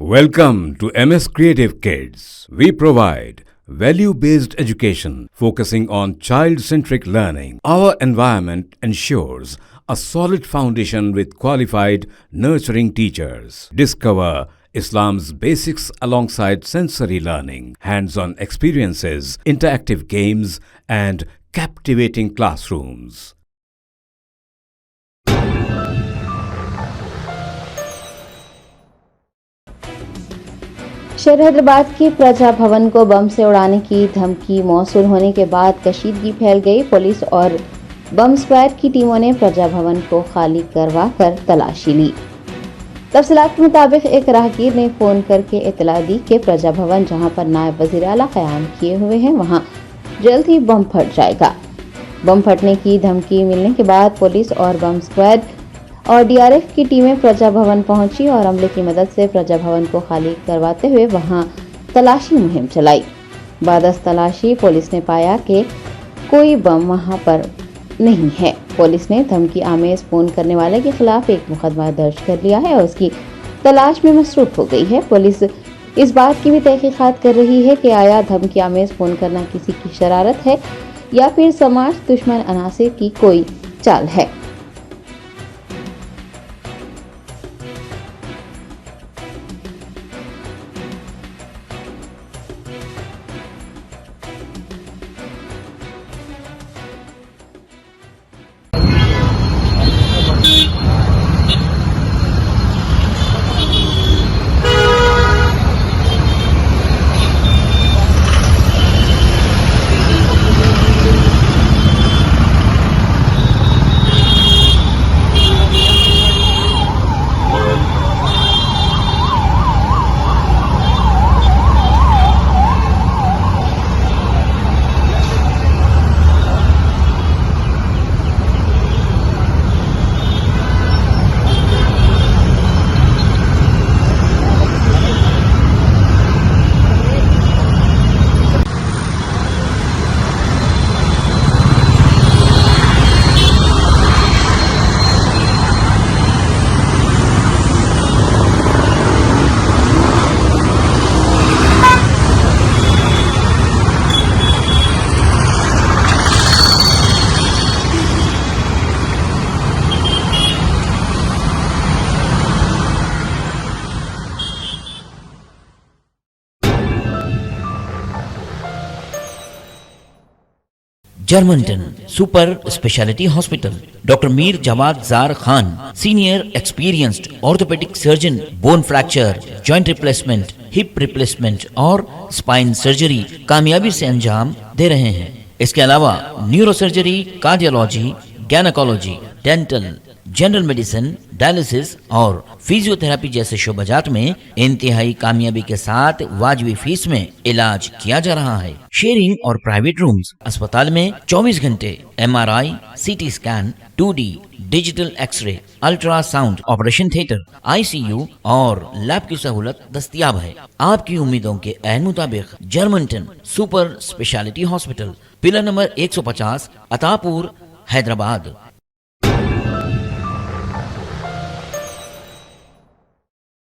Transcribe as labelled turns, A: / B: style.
A: Welcome to MS Creative Kids. We provide value-based education focusing on child-centric learning. Our environment ensures a solid foundation with qualified, nurturing teachers. Discover Islam's basics alongside sensory learning, hands-on experiences, interactive games, and captivating classrooms.
B: शहर हैदराबाद के प्रजा भवन को बम से उड़ाने की धमकी मौसूल होने के बाद कशीदगी फैल गई। पुलिस और बम स्क्वाड की टीमों ने प्रजा भवन को खाली करवाकर तलाशी ली। तफसीलात के मुताबिक एक राहगीर ने फोन करके इतला दी कि प्रजा भवन जहां पर नायब वजीर आला क़याम किए हुए हैं वहां जल्द ही बम फट जाएगा। बम फटने की धमकी मिलने के बाद पुलिस और बम स्क्वाड और डीआरएफ की टीमें प्रजा भवन पहुंची और अमले की मदद से प्रजा भवन को खाली करवाते हुए वहां तलाशी मुहिम चलाई। बादस तलाशी पुलिस ने पाया कि कोई बम वहां पर नहीं है। पुलिस ने धमकी आमेज फोन करने वाले के खिलाफ एक मुकदमा दर्ज कर लिया है और उसकी तलाश में मसरूफ हो गई है। पुलिस इस बात की भी तहकीकात कर रही है कि आया धमकी आमेज फोन करना किसी की शरारत है या फिर समाज दुश्मन अनासिर की कोई चाल है।
C: Germanton super speciality hospital, doctor Mir Jawad Jar Khan, senior experienced orthopaedic surgeon, bone fracture, joint replacement, hip replacement और स्पाइन सर्जरी कामयाबी से अंजाम दे रहे हैं। इसके अलावा neuro surgery, cardiology, gynaecology, dental, general medicine, dialysis और फिजियोथेरेपी जैसे शोबाजात में इंतहाई कामयाबी के साथ वाजिबी फीस में इलाज किया जा रहा है। शेयरिंग और प्राइवेट रूम्स, अस्पताल में 24 घंटे MRI, CT scan, 2D digital x-ray, ultrasound, operation theatre, ICU और लैब की सहूलत दस्तयाब है। आपकी उम्मीदों के ऐन मुताबिक Germanton super speciality hospital, pillar number 150, Attapur, Hyderabad.